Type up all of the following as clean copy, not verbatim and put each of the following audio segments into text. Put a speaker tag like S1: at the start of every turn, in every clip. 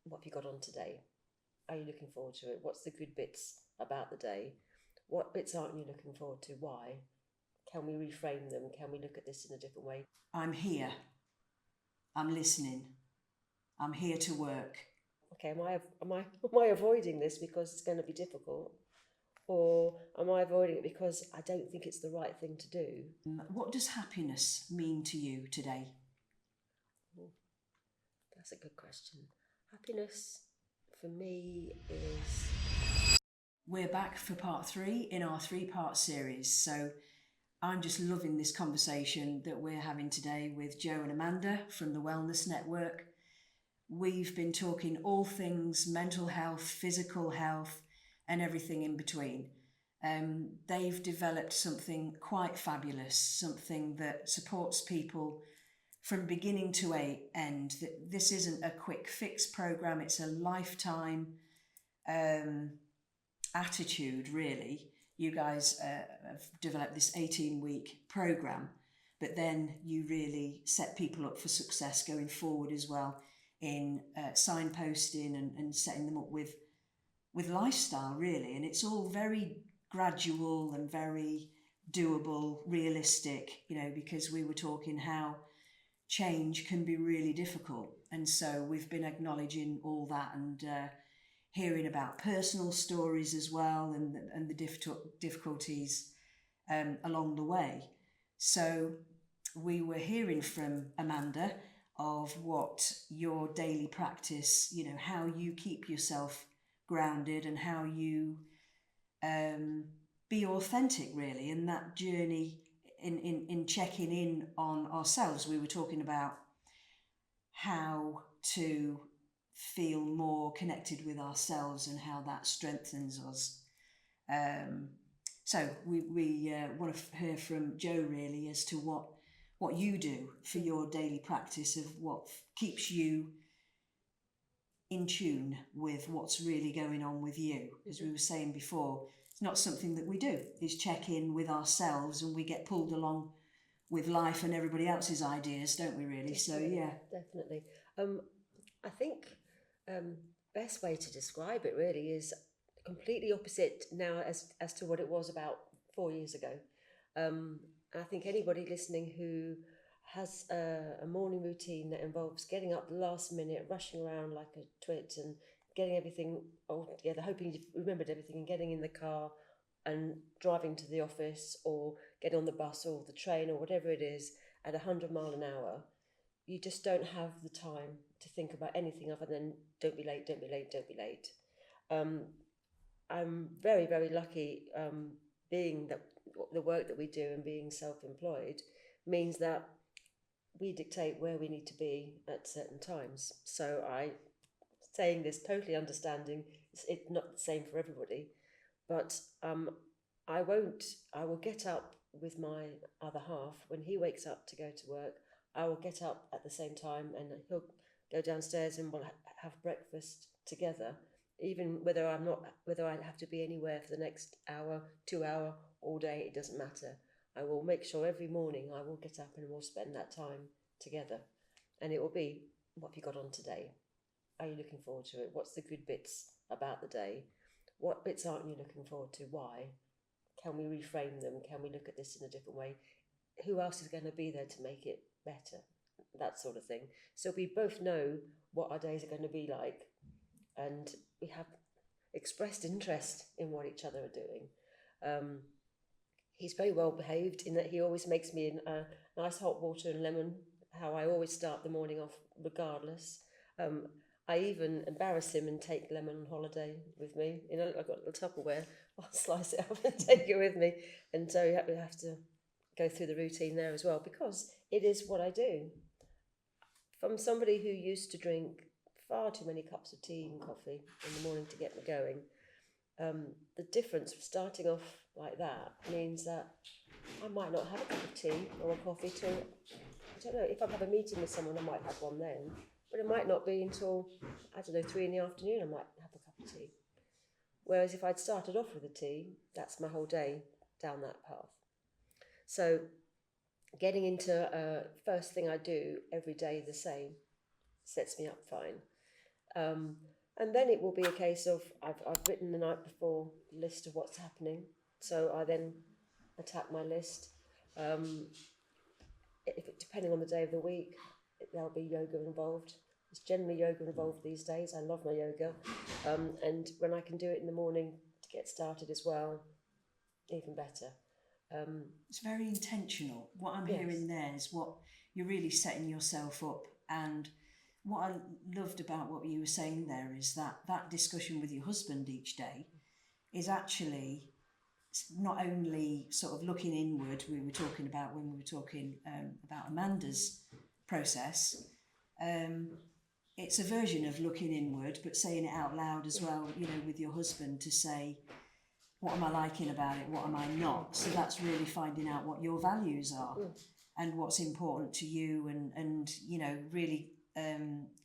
S1: What have you got on today? Are you looking forward to it? What's the good bits about the day? What bits aren't you looking forward to? Why? Can we reframe them? Can we look at this in a different way?
S2: I'm here. I'm listening. I'm here to work.
S1: Okay, am I avoiding this because it's going to be difficult? Or am I avoiding it because I don't think it's the right thing to do?
S2: What does happiness mean to you today?
S1: That's a good question. Happiness for me is...
S2: We're back for part 3 in our 3-part series. So I'm just loving this conversation that we're having today with Joe and Amanda from the Wellness Network. We've been talking all things mental health, physical health, and everything in between. They've developed something quite fabulous, something that supports people from beginning to end. This isn't a quick fix program, it's a lifetime attitude, really. You guys have developed this 18-week program, but then you really set people up for success going forward as well in signposting and setting them up with lifestyle, really. And it's all very gradual and very doable, realistic, because we were talking how change can be really difficult. And so we've been acknowledging all that and hearing about personal stories as well and the difficulties along the way. So we were hearing from Amanda of what your daily practice, how you keep yourself grounded and how you be authentic, really, and that journey in checking in on ourselves. We were talking about how to feel more connected with ourselves and how that strengthens us. So we want to hear from Joe, really, as to what you do for your daily practice of what keeps you in tune with what's really going on with you. As we were saying before, it's not something that we do, is check in with ourselves, and we get pulled along with life and everybody else's ideas, don't we, really?
S1: Definitely,
S2: so yeah.
S1: Definitely. I think best way to describe it really is completely opposite now as to what it was about 4 years ago. I think anybody listening who has a morning routine that involves getting up last minute, rushing around like a twit and getting everything all together, hoping you've remembered everything, and getting in the car and driving to the office or getting on the bus or the train or whatever it is at 100 miles an hour, you just don't have the time to think about anything other than don't be late, don't be late, don't be late. I'm very, very lucky being that the work that we do and being self-employed means that we dictate where we need to be at certain times. So saying this totally understanding, it's not the same for everybody, but I will get up with my other half. When he wakes up to go to work, I will get up at the same time and he'll go downstairs and we'll have breakfast together, even whether I have to be anywhere for the next hour, 2 hour, all day, it doesn't matter. I will make sure every morning I will get up and we'll spend that time together. And it will be, what have you got on today? Are you looking forward to it? What's the good bits about the day? What bits aren't you looking forward to? Why? Can we reframe them? Can we look at this in a different way? Who else is going to be there to make it better? That sort of thing. So we both know what our days are going to be like, and we have expressed interest in what each other are doing. He's very well behaved in that he always makes me a nice hot water and lemon, how I always start the morning off regardless. I even embarrass him and take lemon on holiday with me. I've got a little Tupperware, I'll slice it up and take it with me. And so we have to go through the routine there as well, because it is what I do. From somebody who used to drink far too many cups of tea and coffee in the morning to get me going, the difference of starting off like that means that I might not have a cup of tea or a coffee till, I don't know, if I have a meeting with someone I might have one then, but it might not be until, 3 in the afternoon I might have a cup of tea. Whereas if I'd started off with a tea, that's my whole day down that path. So getting into first thing I do every day the same sets me up fine. And then it will be a case of I've written the night before a list of what's happening, so I then attack my list. Depending on the day of the week, there'll be yoga involved. It's generally yoga involved these days. I love my yoga, and when I can do it in the morning to get started as well, even better.
S2: It's very intentional. What I'm
S1: Yes.
S2: hearing there is what you're really setting yourself up. And what I loved about what you were saying there is that discussion with your husband each day is actually not only sort of looking inward. We were talking about when we were talking about Amanda's process. It's a version of looking inward, but saying it out loud as well, you know, with your husband, to say, what am I liking about it? What am I not? So that's really finding out what your values are and what's important to you, and you know, really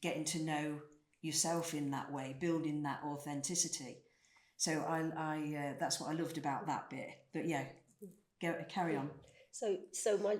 S2: getting to know yourself in that way, building that authenticity. So I that's what I loved about that bit. But yeah, carry on.
S1: So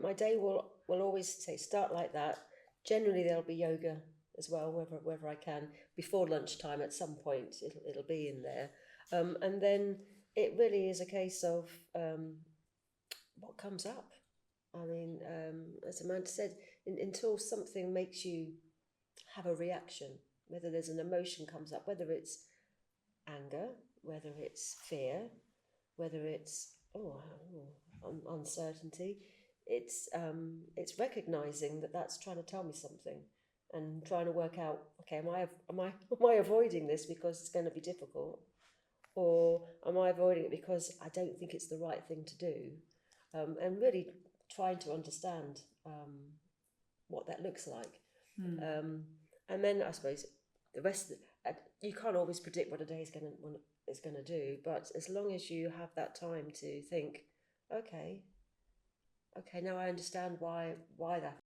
S1: my day will always say start like that. Generally there'll be yoga as well, wherever I can, before lunchtime at some point. It'll be in there, and then it really is a case of what comes up. I mean, as Amanda said, until something makes you have a reaction, whether there's an emotion comes up, whether it's anger, whether it's fear, whether it's uncertainty, it's recognizing that that's trying to tell me something, and trying to work out, okay, am I avoiding this because it's going to be difficult, or am I avoiding it because I don't think it's the right thing to do, and really trying to understand what that looks like. And then I suppose the rest of you can't always predict what a day is going to do, but as long as you have that time to think, okay, now I understand why that